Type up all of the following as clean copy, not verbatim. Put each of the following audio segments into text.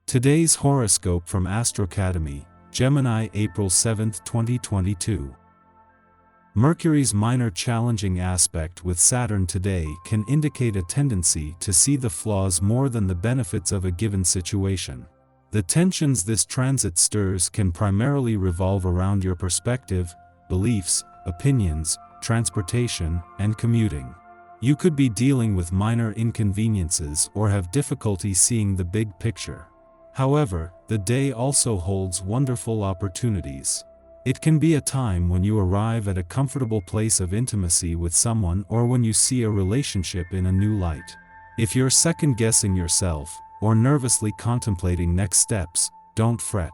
Today's horoscope from Astro Academy, Gemini, April 7, 2022. Mercury's minor challenging aspect with Saturn today can indicate a tendency to see the flaws more than the benefits of a given situation. The tensions this transit stirs can primarily revolve around your perspective, beliefs, opinions, transportation, and commuting. You could be dealing with minor inconveniences or have difficulty seeing the big picture. However, the day also holds wonderful opportunities. It can be a time when you arrive at a comfortable place of intimacy with someone or when you see a relationship in a new light. If you're second-guessing yourself or nervously contemplating next steps, don't fret.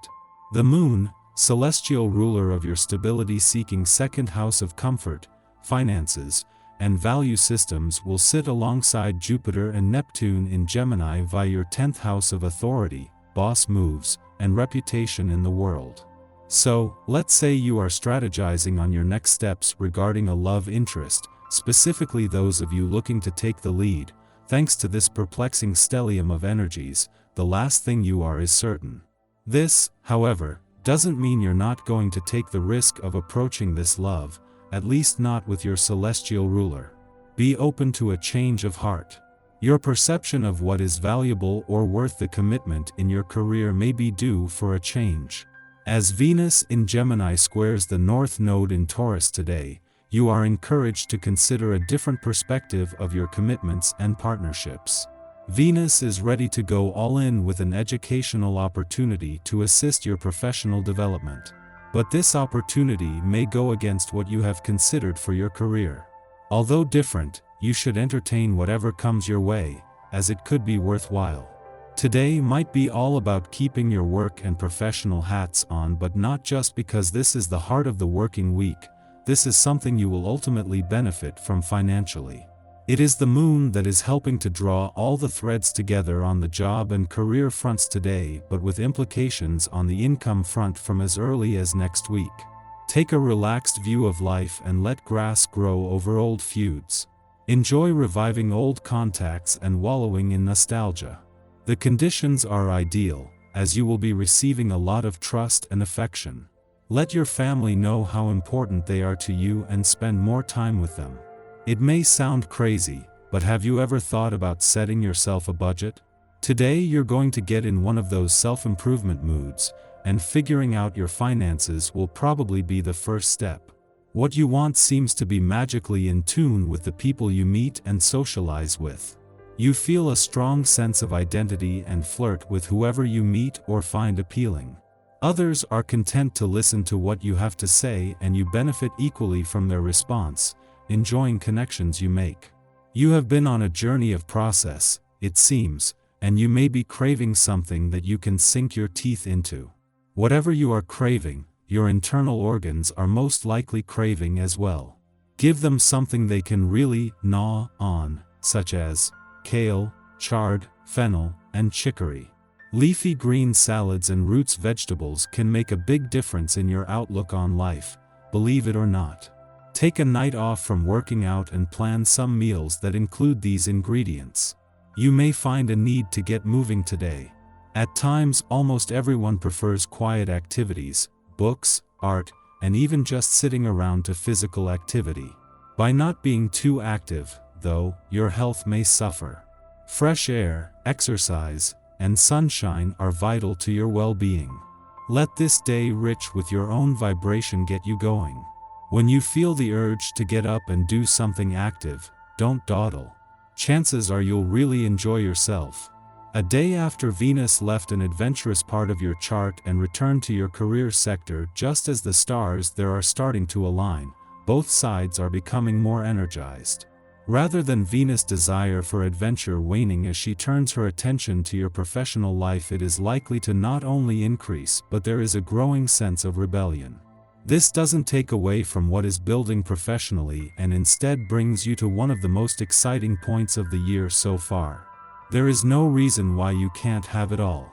The moon, celestial ruler of your stability-seeking second house of comfort, finances, and value systems, will sit alongside Jupiter and Neptune in Gemini via your 10th house of authority, boss moves, and reputation in the world. So, let's say you are strategizing on your next steps regarding a love interest, specifically those of you looking to take the lead. Thanks to this perplexing stellium of energies, the last thing you are is certain. This, however, doesn't mean you're not going to take the risk of approaching this love, at least not with your celestial ruler. Be open to a change of heart. Your perception of what is valuable or worth the commitment in your career may be due for a change. As Venus in Gemini squares the North Node in Taurus today, you are encouraged to consider a different perspective of your commitments and partnerships. Venus is ready to go all in with an educational opportunity to assist your professional development. But this opportunity may go against what you have considered for your career. Although different, you should entertain whatever comes your way, as it could be worthwhile. Today might be all about keeping your work and professional hats on, but not just because this is the heart of the working week. This is something you will ultimately benefit from financially. It is the moon that is helping to draw all the threads together on the job and career fronts today, but with implications on the income front from as early as next week. Take a relaxed view of life and let grass grow over old feuds. Enjoy reviving old contacts and wallowing in nostalgia. The conditions are ideal, as you will be receiving a lot of trust and affection. Let your family know how important they are to you and spend more time with them. It may sound crazy, but have you ever thought about setting yourself a budget? Today you're going to get in one of those self-improvement moods, and figuring out your finances will probably be the first step. What you want seems to be magically in tune with the people you meet and socialize with. You feel a strong sense of identity and flirt with whoever you meet or find appealing. Others are content to listen to what you have to say, and you benefit equally from their response, enjoying connections you make. You have been on a journey of process, it seems, and you may be craving something that you can sink your teeth into. Whatever you are craving, your internal organs are most likely craving as well. Give them something they can really gnaw on, such as kale, chard, fennel, and chicory. Leafy green salads and roots vegetables can make a big difference in your outlook on life, believe it or not. Take a night off from working out and plan some meals that include these ingredients. You may find a need to get moving today. At times, almost everyone prefers quiet activities, books, art, and even just sitting around to physical activity. By not being too active, though, your health may suffer. Fresh air, exercise, and sunshine are vital to your well-being. Let this day rich with your own vibration get you going. When you feel the urge to get up and do something active, don't dawdle. Chances are you'll really enjoy yourself. A day after Venus left an adventurous part of your chart and returned to your career sector just as the stars there are starting to align, both sides are becoming more energized. Rather than Venus' desire for adventure waning as she turns her attention to your professional life, it is likely to not only increase, but there is a growing sense of rebellion. This doesn't take away from what is building professionally and instead brings you to one of the most exciting points of the year so far. There is no reason why you can't have it all.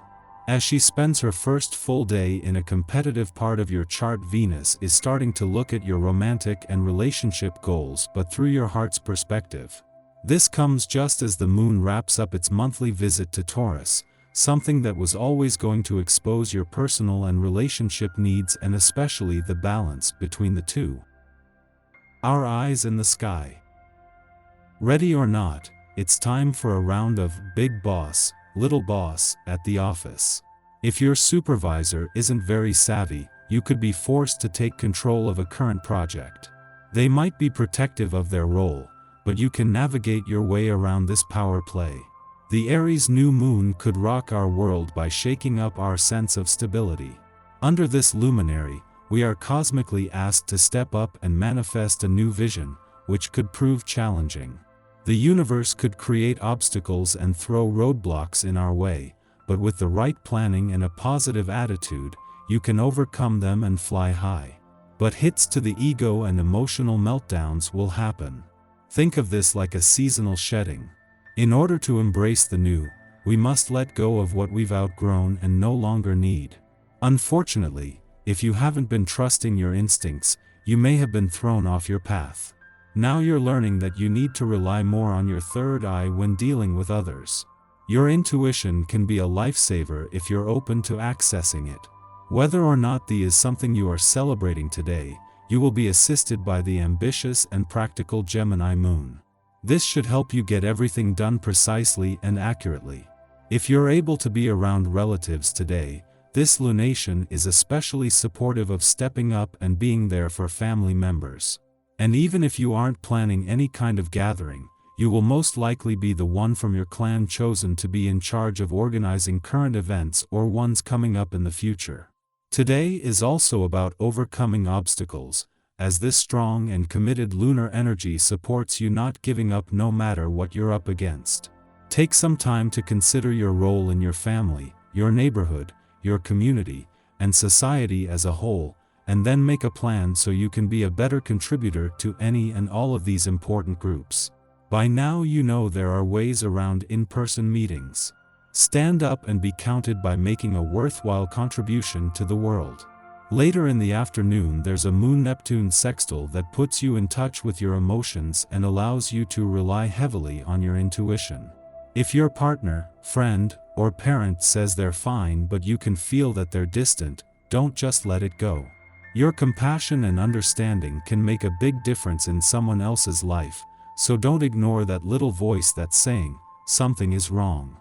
As she spends her first full day in a competitive part of your chart, Venus is starting to look at your romantic and relationship goals, but through your heart's perspective. This comes just as the moon wraps up its monthly visit to Taurus, something that was always going to expose your personal and relationship needs and especially the balance between the two. Our eyes in the sky. Ready or not, it's time for a round of big boss, little boss at the office. If your supervisor isn't very savvy, you could be forced to take control of a current project. They might be protective of their role, but you can navigate your way around this power play. The Aries new moon could rock our world by shaking up our sense of stability. Under this luminary, we are cosmically asked to step up and manifest a new vision, which could prove challenging. The universe could create obstacles and throw roadblocks in our way, but with the right planning and a positive attitude, you can overcome them and fly high. But hits to the ego and emotional meltdowns will happen. Think of this like a seasonal shedding. In order to embrace the new, we must let go of what we've outgrown and no longer need. Unfortunately, if you haven't been trusting your instincts, you may have been thrown off your path. Now you're learning that you need to rely more on your third eye when dealing with others. Your intuition can be a lifesaver if you're open to accessing it. Whether or not the is something you are celebrating today, you will be assisted by the ambitious and practical Gemini moon. This should help you get everything done precisely and accurately. If you're able to be around relatives today, this lunation is especially supportive of stepping up and being there for family members. And even if you aren't planning any kind of gathering, you will most likely be the one from your clan chosen to be in charge of organizing current events or ones coming up in the future. Today is also about overcoming obstacles, as this strong and committed lunar energy supports you not giving up no matter what you're up against. Take some time to consider your role in your family, your neighborhood, your community, and society as a whole, and then make a plan so you can be a better contributor to any and all of these important groups. By now you know there are ways around in-person meetings. Stand up and be counted by making a worthwhile contribution to the world. Later in the afternoon there's a Moon-Neptune sextile that puts you in touch with your emotions and allows you to rely heavily on your intuition. If your partner, friend, or parent says they're fine but you can feel that they're distant, don't just let it go. Your compassion and understanding can make a big difference in someone else's life, so don't ignore that little voice that's saying, something is wrong.